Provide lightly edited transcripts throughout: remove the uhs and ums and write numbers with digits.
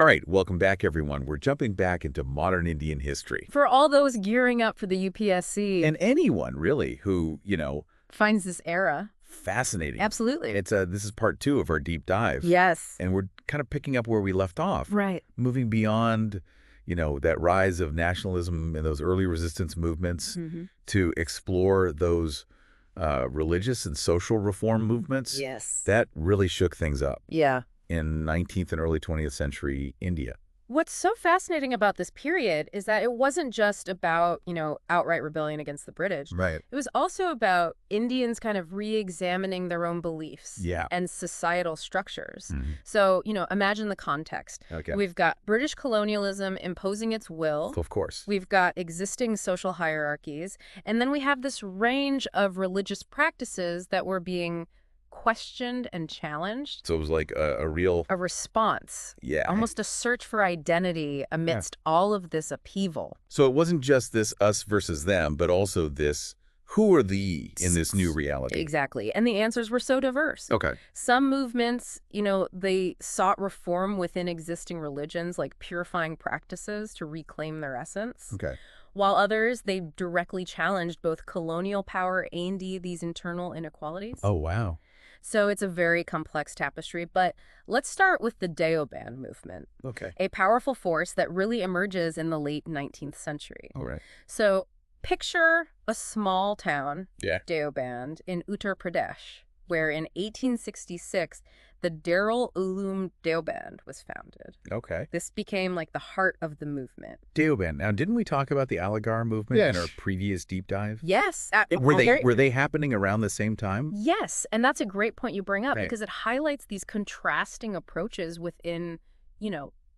All right, welcome back, everyone. We're jumping back into modern Indian history. For all those gearing up for the UPSC. And anyone, really, who, Finds this era. fascinating. Absolutely. This is part 2 of our deep dive. Yes. And we're kind of picking up where we left off. Right. Moving beyond, that rise of nationalism and those early resistance movements to explore those religious and social reform movements. Yes. That really shook things up Yeah. in 19th and early 20th century India. What's so fascinating about this period is that it wasn't just about, outright rebellion against the British. Right. It was also about Indians kind of re-examining their own beliefs and societal structures. So, imagine the context. Okay. We've got British colonialism imposing its will. Of course. We've got existing social hierarchies. And then we have this range of religious practices that were being questioned and challenged. So it was like a real... A response. Yeah. Almost a search for identity amidst all of this upheaval. So it wasn't just this us versus them, but also this who are the in this new reality? Exactly. And the answers were so diverse. Okay. Some movements, they sought reform within existing religions, like purifying practices to reclaim their essence. Okay. While others, they directly challenged both colonial power and these internal inequalities. Oh, wow. So it's a very complex tapestry, but let's start with the Deoband movement. Okay. A powerful force that really emerges in the late 19th century. All right. So picture a small town, Yeah. Deoband, in Uttar Pradesh, where in 1866, the Darul Uloom Deoband was founded. Okay. This became like the heart of the movement. Deoband. Now, didn't we talk about the Aligarh movement in our previous deep dive? Yes. Were they happening around the same time? Yes, and that's a great point you bring up Right. because it highlights these contrasting approaches within,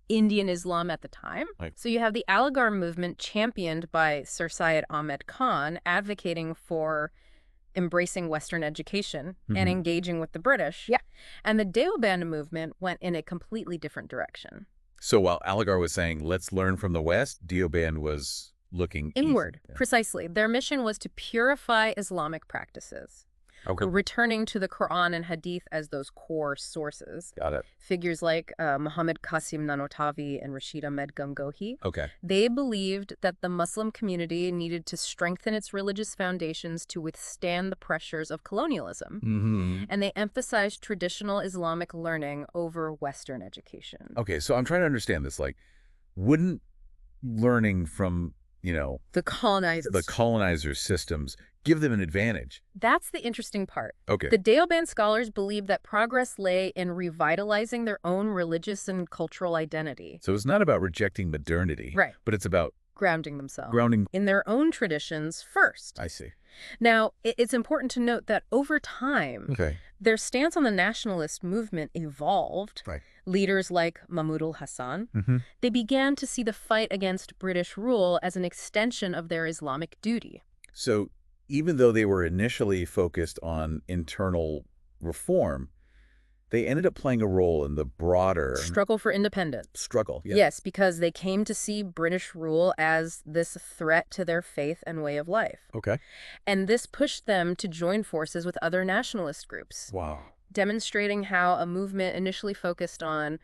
Indian Islam at the time. Right. So you have the Aligarh movement championed by Sir Syed Ahmed Khan advocating for embracing Western education and engaging with the British. Yeah. And the Deoband movement went in a completely different direction. So while Aligarh was saying, let's learn from the West, Deoband was looking Inward. east. Precisely. Their mission was to purify Islamic practices. Okay. Returning to the Quran and Hadith as those core sources. Got it. Figures like Muhammad Qasim Nanotavi and Rashid Ahmed Gangohi. Okay. They believed that the Muslim community needed to strengthen its religious foundations to withstand the pressures of colonialism. And they emphasized traditional Islamic learning over Western education. Okay, so I'm trying to understand this. Like, wouldn't learning from, The colonizers' systems give them an advantage? That's the interesting part. Okay. The Deoband scholars believe that progress lay in revitalizing their own religious and cultural identity. So it's not about rejecting modernity. Right. But it's about Grounding themselves. grounding. In their own traditions first. I see. Now, it's important to note that over time, Okay. their stance on the nationalist movement evolved. Right. Leaders like Mahmud al-Hassan, they began to see the fight against British rule as an extension of their Islamic duty. So even though they were initially focused on internal reform, they ended up playing a role in the broader Struggle for independence. struggle. Yeah. Yes, because they came to see British rule as this threat to their faith and way of life. Okay. And this pushed them to join forces with other nationalist groups, Wow. demonstrating how a movement initially focused on,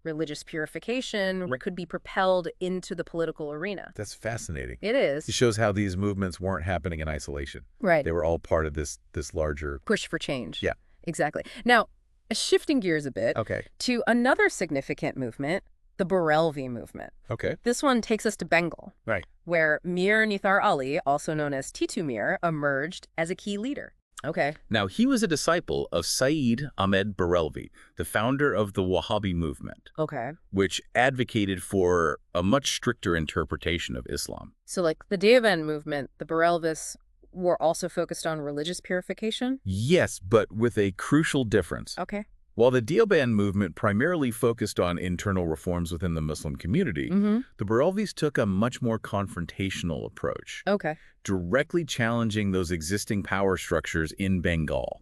religious purification could be propelled into the political arena. That's fascinating. It is. It shows how these movements weren't happening in isolation. Right. They were all part of this larger... Push for change. Yeah. Exactly. Now, shifting gears a bit Okay. to another significant movement, the Barelvi movement. Okay. This one takes us to Bengal, Right. where Mir Nithar Ali, also known as Titu Mir, emerged as a key leader. Okay. Now, he was a disciple of Syed Ahmed Barelvi, the founder of the Wahhabi movement, Okay. which advocated for a much stricter interpretation of Islam. So like the Deoband movement, the Barelvis were also focused on religious purification? Yes, but with a crucial difference. Okay. While the Deoband movement primarily focused on internal reforms within the Muslim community, the Barelvis took a much more confrontational approach, Okay. directly challenging those existing power structures in Bengal,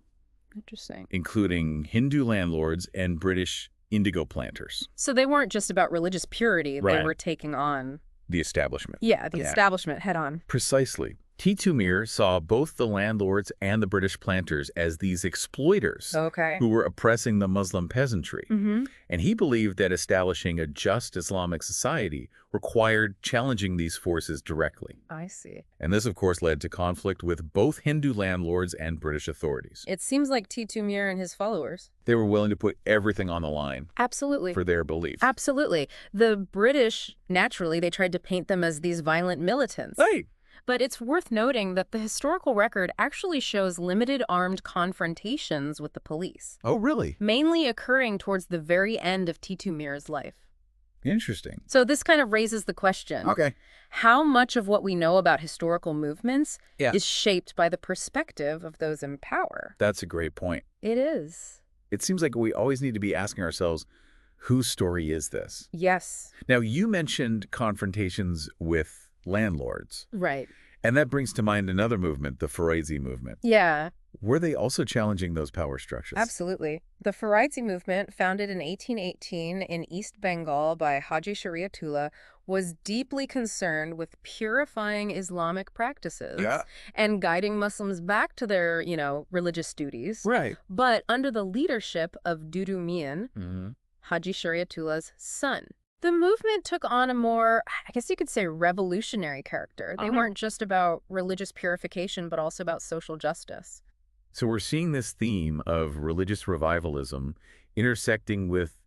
Interesting. including Hindu landlords and British indigo planters. So they weren't just about religious purity. They Right. were taking on, The establishment. the establishment head on. Precisely. Titu Mian saw both the landlords and the British planters as these exploiters who were oppressing the Muslim peasantry. And he believed that establishing a just Islamic society required challenging these forces directly. I see. And this, of course, led to conflict with both Hindu landlords and British authorities. It seems like Titu Mian and his followers. They were willing to put everything on the line. Absolutely. For their belief. Absolutely. The British, naturally, they tried to paint them as these violent militants. Right. But it's worth noting that the historical record actually shows limited armed confrontations with the police. Oh, really? Mainly occurring towards the very end of Titu Mian's life. Interesting. So this kind of raises the question. Okay. How much of what we know about historical movements is shaped by the perspective of those in power? That's a great point. It is. It seems like we always need to be asking ourselves, whose story is this? Yes. Now, you mentioned confrontations with landlords. Right. And that brings to mind another movement, the Faraizi movement. Yeah. Were they also challenging those power structures? Absolutely. The Faraizi movement, founded in 1818 in East Bengal by Haji Shariatullah, was deeply concerned with purifying Islamic practices and guiding Muslims back to their, religious duties. Right. But under the leadership of Dudu Mian, Haji Shariatullah's son. The movement took on a more, I guess you could say, revolutionary character. They weren't just about religious purification, but also about social justice. So we're seeing this theme of religious revivalism intersecting with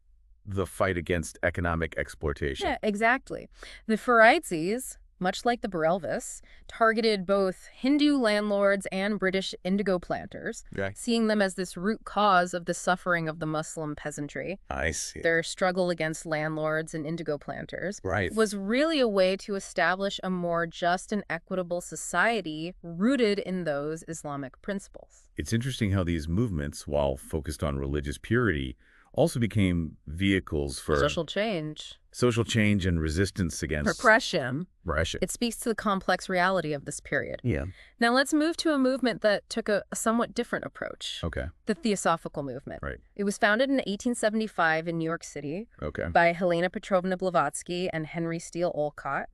the fight against economic exploitation. Yeah, exactly. The Faraizis, much like the Barelvis, targeted both Hindu landlords and British indigo planters, seeing them as this root cause of the suffering of the Muslim peasantry. I see. Their struggle against landlords and indigo planters was really a way to establish a more just and equitable society rooted in those Islamic principles. It's interesting how these movements, while focused on religious purity, also became vehicles for social change. Social change and resistance against repression. Repression. It speaks to the complex reality of this period. Yeah. Now let's move to a movement that took a somewhat different approach. Okay. The Theosophical movement. Right. It was founded in 1875 in New York City by Helena Petrovna Blavatsky and Henry Steele Olcott,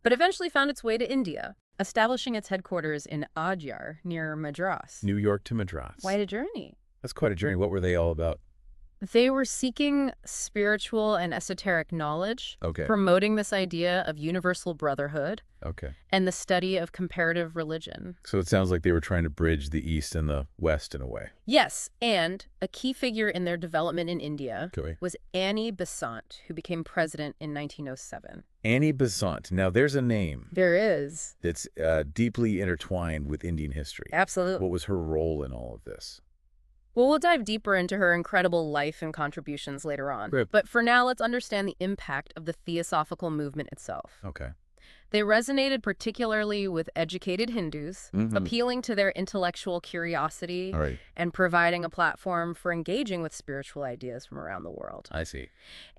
but eventually found its way to India, establishing its headquarters in Adyar near Madras. New York to Madras. Quite a journey. That's quite a journey. What were they all about? They were seeking spiritual and esoteric knowledge, promoting this idea of universal brotherhood, and the study of comparative religion. So it sounds like they were trying to bridge the East and the West in a way. Yes, and a key figure in their development in India was Annie Besant, who became president in 1907. Annie Besant. Now, there's a name. There is. That's deeply intertwined with Indian history. Absolutely. What was her role in all of this? Well, we'll dive deeper into her incredible life and contributions later on. But for now, let's understand the impact of the Theosophical movement itself. They resonated particularly with educated Hindus, appealing to their intellectual curiosity and providing a platform for engaging with spiritual ideas from around the world. I see.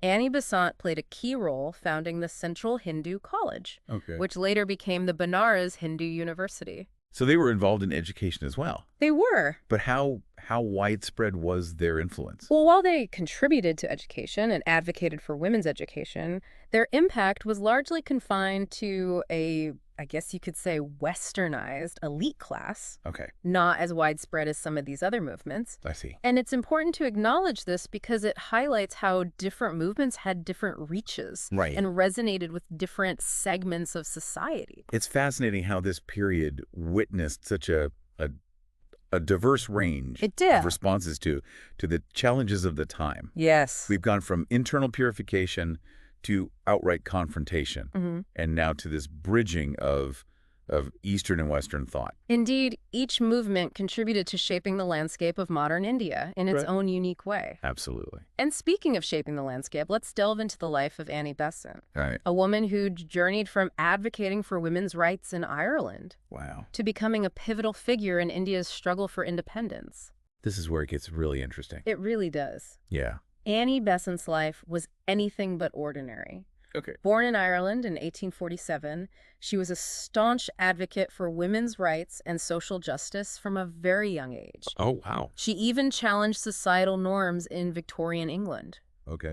Annie Besant played a key role founding the Central Hindu College, which later became the Benares Hindu University. So they were involved in education as well. They were. But how widespread was their influence? Well, while they contributed to education and advocated for women's education, their impact was largely confined to a, I guess you could say, Westernized elite class. Not as widespread as some of these other movements. I see. And it's important to acknowledge this because it highlights how different movements had different reaches and resonated with different segments of society. It's fascinating how this period witnessed such a diverse range of responses to the challenges of the time. Yes. We've gone from internal purification to outright confrontation, and now to this bridging of Eastern and Western thought. Indeed, each movement contributed to shaping the landscape of modern India in its own unique way. Absolutely. And speaking of shaping the landscape, let's delve into the life of Annie Besant, a woman who journeyed from advocating for women's rights in Ireland to becoming a pivotal figure in India's struggle for independence. This is where it gets really interesting. It really does. Yeah. Annie Besant's life was anything but ordinary. Born in Ireland in 1847, she was a staunch advocate for women's rights and social justice from a very young age. Oh, wow. She even challenged societal norms in Victorian England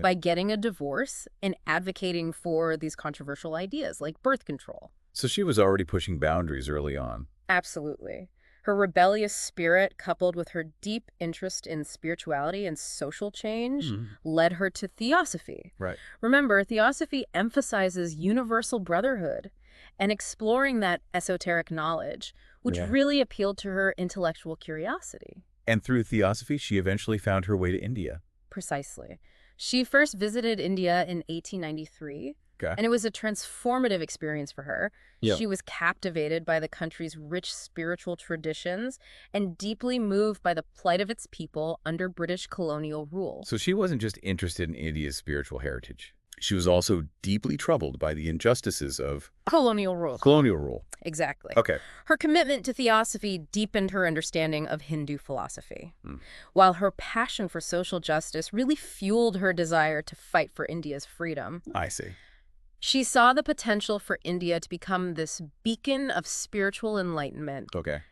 by getting a divorce and advocating for these controversial ideas like birth control. So she was already pushing boundaries early on. Absolutely. Her rebellious spirit, coupled with her deep interest in spirituality and social change, led her to Theosophy. Right. Remember, Theosophy emphasizes universal brotherhood and exploring that esoteric knowledge, which really appealed to her intellectual curiosity. And through Theosophy, she eventually found her way to India. Precisely. She first visited India in 1893. Okay. And it was a transformative experience for her. Yeah. She was captivated by the country's rich spiritual traditions and deeply moved by the plight of its people under British colonial rule. So she wasn't just interested in India's spiritual heritage. She was also deeply troubled by the injustices of colonial rule. Colonial rule. Exactly. Okay. Her commitment to Theosophy deepened her understanding of Hindu philosophy, while her passion for social justice really fueled her desire to fight for India's freedom. I see. She saw the potential for India to become this beacon of spiritual enlightenment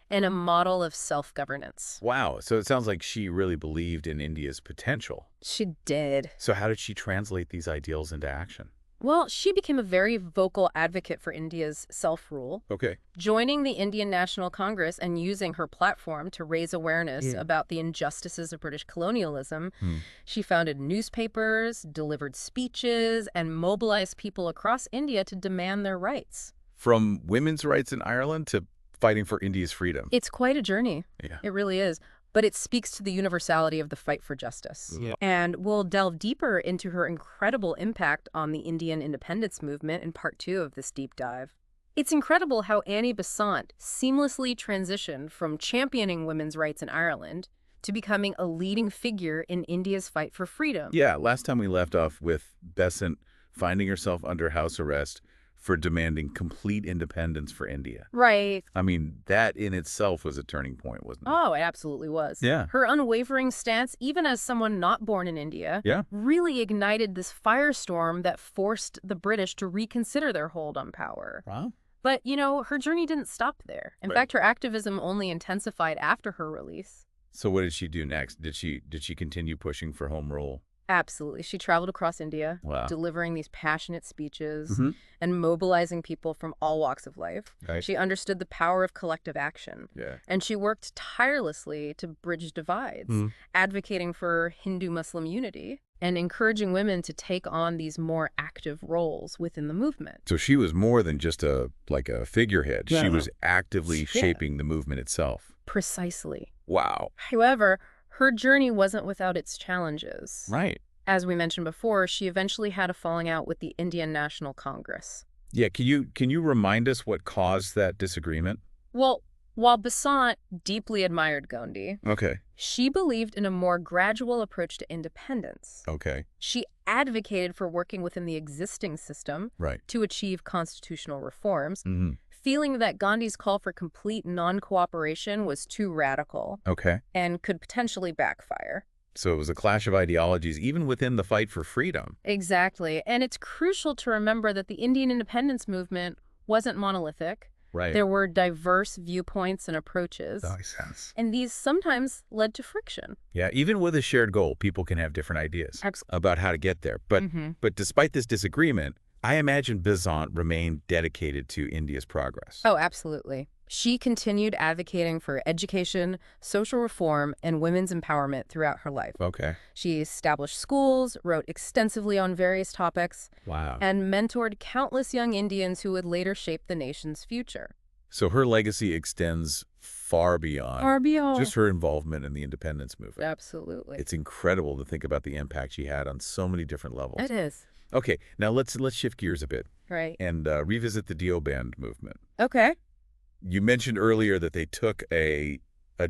and a model of self-governance. Wow. So it sounds like she really believed in India's potential. She did. So how did she translate these ideals into action? Well, she became a very vocal advocate for India's self-rule, joining the Indian National Congress and using her platform to raise awareness about the injustices of British colonialism. She founded newspapers, delivered speeches, and mobilized people across India to demand their rights. From women's rights in Ireland to fighting for India's freedom. It's quite a journey. Yeah. It really is. But it speaks to the universality of the fight for justice. Yeah. And we'll delve deeper into her incredible impact on the Indian independence movement in part 2 of this deep dive. It's incredible how Annie Besant seamlessly transitioned from championing women's rights in Ireland to becoming a leading figure in India's fight for freedom. Yeah, last time we left off with Besant finding herself under house arrest for demanding complete independence for India. Right. I mean, that in itself was a turning point, wasn't it? Oh, it absolutely was. Yeah. Her unwavering stance, even as someone not born in India, really ignited this firestorm that forced the British to reconsider their hold on power. Wow. But, you know, her journey didn't stop there. In fact, her activism only intensified after her release. So what did she do next? Did she continue pushing for home rule? Absolutely. She traveled across India, delivering these passionate speeches and mobilizing people from all walks of life. Right. She understood the power of collective action. Yeah. And she worked tirelessly to bridge divides, advocating for Hindu-Muslim unity and encouraging women to take on these more active roles within the movement. So she was more than just a figurehead. She was actively shaping the movement itself. Precisely. Wow. However, her journey wasn't without its challenges. Right. As we mentioned before, she eventually had a falling out with the Indian National Congress. Yeah, can you remind us what caused that disagreement? Well, while Besant deeply admired Gandhi, she believed in a more gradual approach to independence. She advocated for working within the existing system to achieve constitutional reforms, feeling that Gandhi's call for complete non-cooperation was too radical and could potentially backfire. So it was a clash of ideologies, even within the fight for freedom. Exactly. And it's crucial to remember that the Indian independence movement wasn't monolithic. Right. There were diverse viewpoints and approaches. That makes sense. And these sometimes led to friction. Yeah, even with a shared goal, people can have different ideas about how to get there. But despite this disagreement, I imagine Besant remained dedicated to India's progress. Oh, absolutely. She continued advocating for education, social reform, and women's empowerment throughout her life. She established schools, wrote extensively on various topics, and mentored countless young Indians who would later shape the nation's future. So her legacy extends far beyond just her involvement in the independence movement. Absolutely. It's incredible to think about the impact she had on so many different levels. It is. Okay, now let's shift gears a bit. Right. And revisit the Deoband movement. Okay. You mentioned earlier that they took a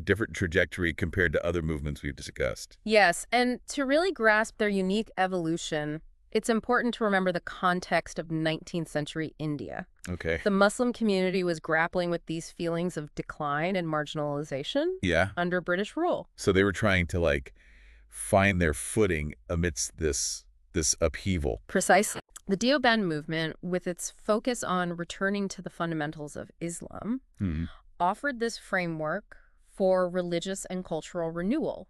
different trajectory compared to other movements we've discussed. Yes, and to really grasp their unique evolution, it's important to remember the context of 19th century India. The Muslim community was grappling with these feelings of decline and marginalization under British rule. So they were trying to, find their footing amidst this upheaval. Precisely. The Deoband movement, with its focus on returning to the fundamentals of Islam, offered this framework for religious and cultural renewal.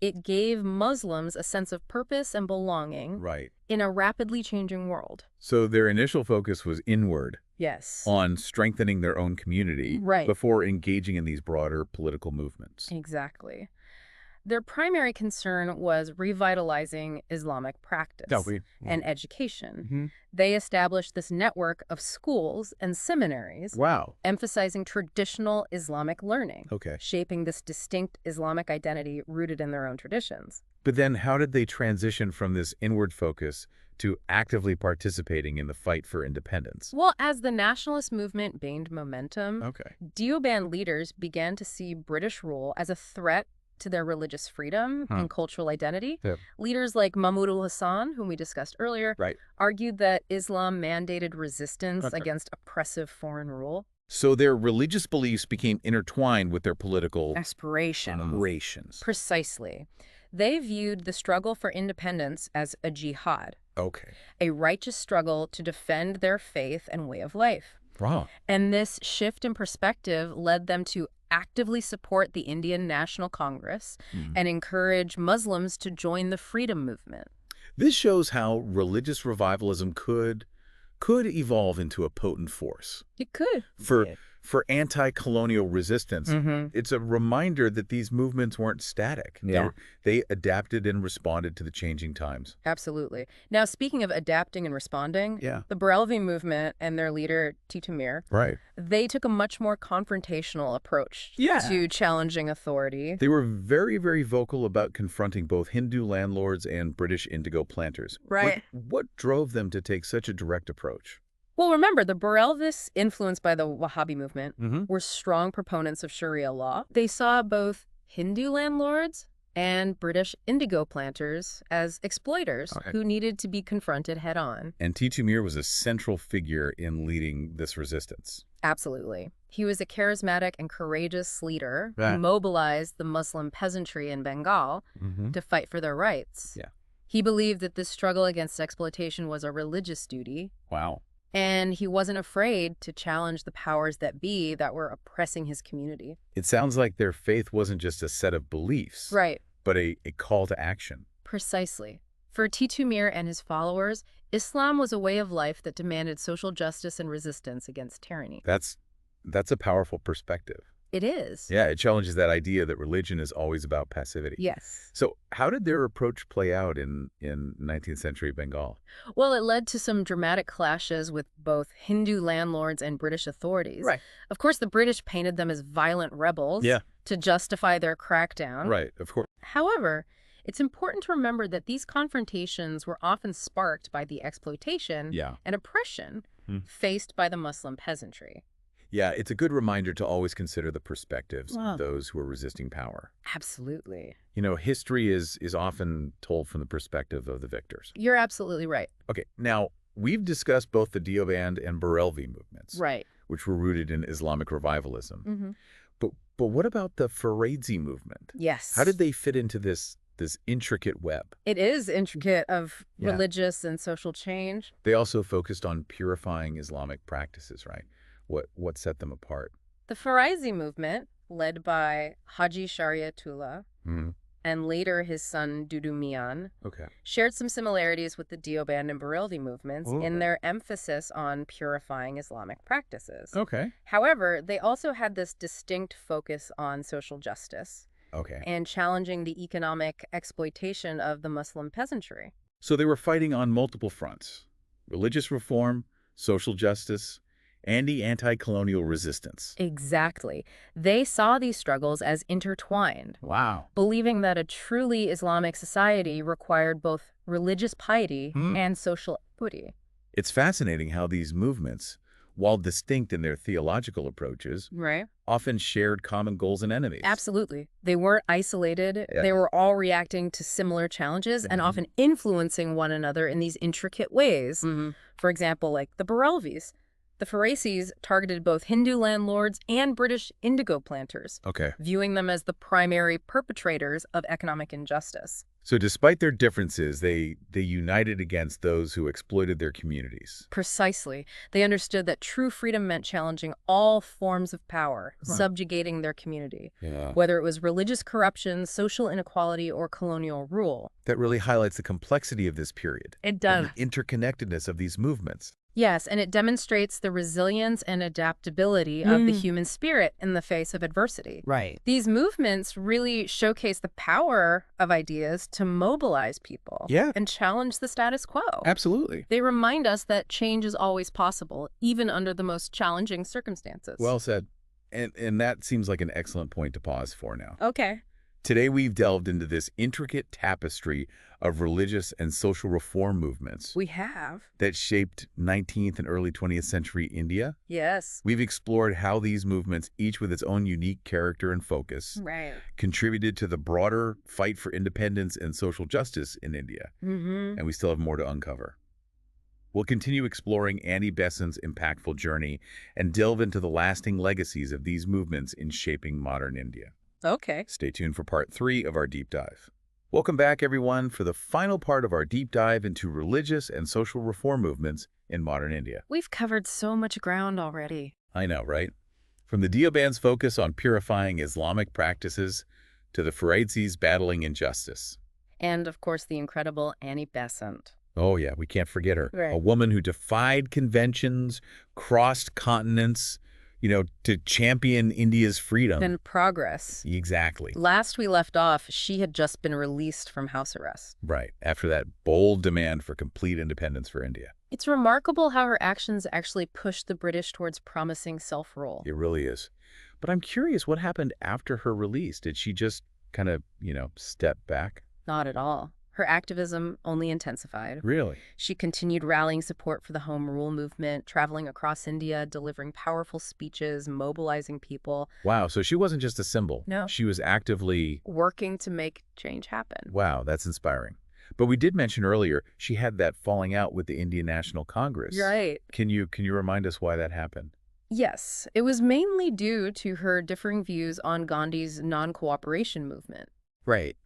It gave Muslims a sense of purpose and belonging in a rapidly changing world. So their initial focus was inward, Yes. on strengthening their own community before engaging in these broader political movements. Exactly. Their primary concern was revitalizing Islamic practice and education. They established this network of schools and seminaries, emphasizing traditional Islamic learning, shaping this distinct Islamic identity rooted in their own traditions. But then how did they transition from this inward focus to actively participating in the fight for independence? Well, as the nationalist movement gained momentum, Deoband leaders began to see British rule as a threat to their religious freedom and cultural identity. Leaders like Mahmud al-Hassan, whom we discussed earlier, argued that Islam mandated resistance against oppressive foreign rule. So their religious beliefs became intertwined with their political aspirations. Precisely. They viewed the struggle for independence as a jihad, a righteous struggle to defend their faith and way of life. And this shift in perspective led them to actively support the Indian National Congress and encourage Muslims to join the freedom movement. This shows how religious revivalism could evolve into a potent force. It could. For anti-colonial resistance, it's a reminder that these movements weren't static. They adapted and responded to the changing times. Absolutely. Now, speaking of adapting and responding, the Barelvi movement and their leader, Titu, they took a much more confrontational approach to challenging authority. They were very, very vocal about confronting both Hindu landlords and British indigo planters. What drove them to take such a direct approach? Well, remember, the Barelvis, influenced by the Wahhabi movement, were strong proponents of Sharia law. They saw both Hindu landlords and British indigo planters as exploiters who needed to be confronted head-on. And Titu was a central figure in leading this resistance. Absolutely. He was a charismatic and courageous leader who mobilized the Muslim peasantry in Bengal to fight for their rights. He believed that this struggle against exploitation was a religious duty. And he wasn't afraid to challenge the powers that be that were oppressing his community. It sounds like their faith wasn't just a set of beliefs, but a call to action. Precisely. For Titu and his followers, Islam was a way of life that demanded social justice and resistance against tyranny. That's a powerful perspective. It is. Yeah, it challenges that idea that religion is always about passivity. Yes. So how did their approach play out in 19th century Bengal? Well, it led to some dramatic clashes with both Hindu landlords and British authorities. Of course, the British painted them as violent rebels to justify their crackdown. Of course. However, it's important to remember that these confrontations were often sparked by the exploitation and oppression faced by the Muslim peasantry. Yeah, it's a good reminder to always consider the perspectives of those who are resisting power. Absolutely. You know, history is often told from the perspective of the victors. You're absolutely right. Okay, now, we've discussed both the Deoband and Barelvi movements, which were rooted in Islamic revivalism. But what about the Faraizi movement? Yes. How did they fit into this intricate web? It is intricate of religious and social change. They also focused on purifying Islamic practices, right? What set them apart? The Faraizi movement, led by Haji Shariatullah and later his son Dudu Mian, shared some similarities with the Deoband and Barelvi movements in their emphasis on purifying Islamic practices. However, they also had this distinct focus on social justice and challenging the economic exploitation of the Muslim peasantry. So they were fighting on multiple fronts: religious reform, social justice, and the anti-colonial resistance. Exactly. They saw these struggles as intertwined. Believing that a truly Islamic society required both religious piety and social equity. It's fascinating how these movements, while distinct in their theological approaches, often shared common goals and enemies. Absolutely. They weren't isolated. They were all reacting to similar challenges and often influencing one another in these intricate ways. For example, like the Barelvis. The Faraizis targeted both Hindu landlords and British indigo planters, viewing them as the primary perpetrators of economic injustice. So despite their differences, they united against those who exploited their communities. Precisely. They understood that true freedom meant challenging all forms of power, subjugating their community, whether it was religious corruption, social inequality, or colonial rule. That really highlights the complexity of this period. It does. And the interconnectedness of these movements. Yes, and it demonstrates the resilience and adaptability of the human spirit in the face of adversity. Right. These movements really showcase the power of ideas to mobilize people and challenge the status quo. Absolutely. They remind us that change is always possible, even under the most challenging circumstances. Well said. And that seems like an excellent point to pause for now. Okay. Today, we've delved into this intricate tapestry of religious and social reform movements. We have. That shaped 19th and early 20th century India. Yes. We've explored how these movements, each with its own unique character and focus, contributed to the broader fight for independence and social justice in India. And we still have more to uncover. We'll continue exploring Annie Besant's impactful journey and delve into the lasting legacies of these movements in shaping modern India. Okay. Stay tuned for part 3 of our deep dive. Welcome back, everyone, for the final part of our deep dive into religious and social reform movements in modern India. We've covered so much ground already. I know, right? From the Deoband's focus on purifying Islamic practices to the Faraizis battling injustice. And, of course, the incredible Annie Besant. Oh, yeah, we can't forget her. Right. A woman who defied conventions, crossed continents, to champion India's freedom. And progress. Exactly. Last we left off, she had just been released from house arrest. Right, after that bold demand for complete independence for India. It's remarkable how her actions actually pushed the British towards promising self-rule. It really is. But I'm curious what happened after her release. Did she just kind of, step back? Not at all. Her activism only intensified. Really? She continued rallying support for the Home Rule movement, traveling across India, delivering powerful speeches, mobilizing people. Wow, so she wasn't just a symbol. No. She was actively working to make change happen. Wow, that's inspiring. But we did mention earlier she had that falling out with the Indian National Congress. Right. Can you remind us why that happened? Yes, it was mainly due to her differing views on Gandhi's non-cooperation movement. Right.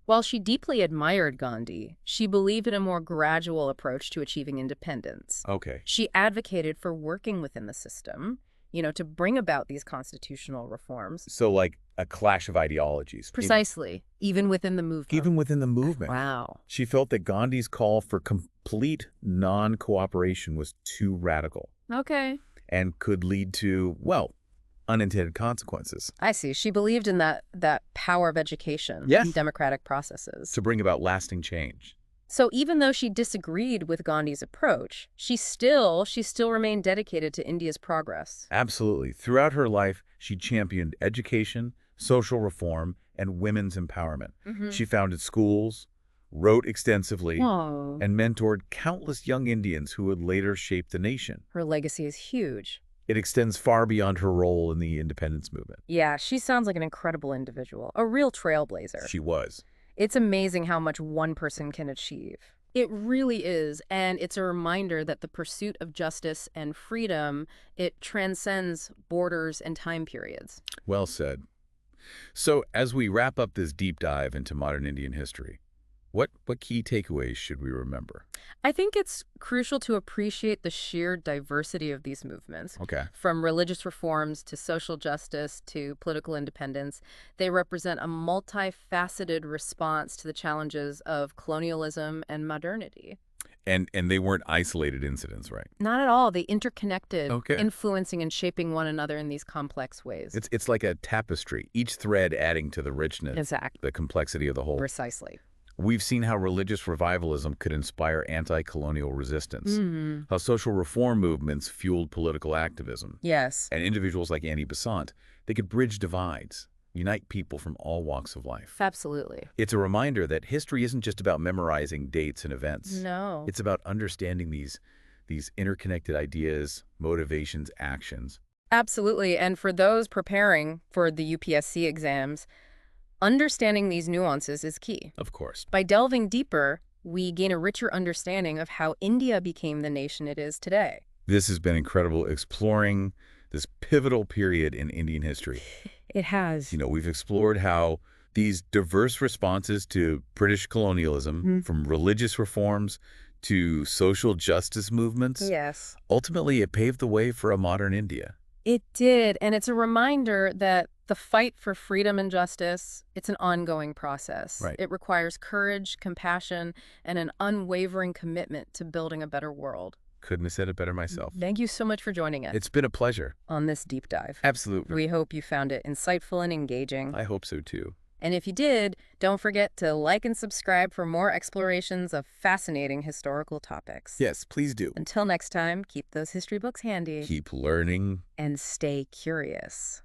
While she deeply admired Gandhi, she believed in a more gradual approach to achieving independence. Okay. She advocated for working within the system, to bring about these constitutional reforms. So like a clash of ideologies. Precisely. Even within the movement. Even within the movement. Wow. She felt that Gandhi's call for complete non-cooperation was too radical. Okay. And could lead to, unintended consequences. I see. She believed in that power of education and democratic processes. To bring about lasting change. So even though she disagreed with Gandhi's approach, she still remained dedicated to India's progress. Absolutely. Throughout her life, she championed education, social reform, and women's empowerment. She founded schools, wrote extensively, and mentored countless young Indians who would later shape the nation. Her legacy is huge. It extends far beyond her role in the independence movement. Yeah, she sounds like an incredible individual, a real trailblazer. She was. It's amazing how much one person can achieve. It really is, and it's a reminder that the pursuit of justice and freedom, it transcends borders and time periods. Well said. So, as we wrap up this deep dive into modern Indian history, what key takeaways should we remember? I think it's crucial to appreciate the sheer diversity of these movements. Okay. From religious reforms to social justice to political independence, they represent a multifaceted response to the challenges of colonialism and modernity. And they weren't isolated incidents, right? Not at all. They interconnected, influencing and shaping one another in these complex ways. It's like a tapestry, each thread adding to the richness, the complexity of the whole. Precisely. We've seen how religious revivalism could inspire anti-colonial resistance, how social reform movements fueled political activism. Yes. And individuals like Annie Besant, they could bridge divides, unite people from all walks of life. Absolutely. It's a reminder that history isn't just about memorizing dates and events. No. It's about understanding these interconnected ideas, motivations, actions. Absolutely. And for those preparing for the UPSC exams, understanding these nuances is key. Of course. By delving deeper, we gain a richer understanding of how India became the nation it is today. This has been incredible, exploring this pivotal period in Indian history. It has. We've explored how these diverse responses to British colonialism, from religious reforms to social justice movements, ultimately it paved the way for a modern India. It did, and it's a reminder that the fight for freedom and justice, it's an ongoing process. Right. It requires courage, compassion, and an unwavering commitment to building a better world. Couldn't have said it better myself. Thank you so much for joining us. It's been a pleasure. On this deep dive. Absolutely. We hope you found it insightful and engaging. I hope so, too. And if you did, don't forget to like and subscribe for more explorations of fascinating historical topics. Yes, please do. Until next time, keep those history books handy. Keep learning. And stay curious.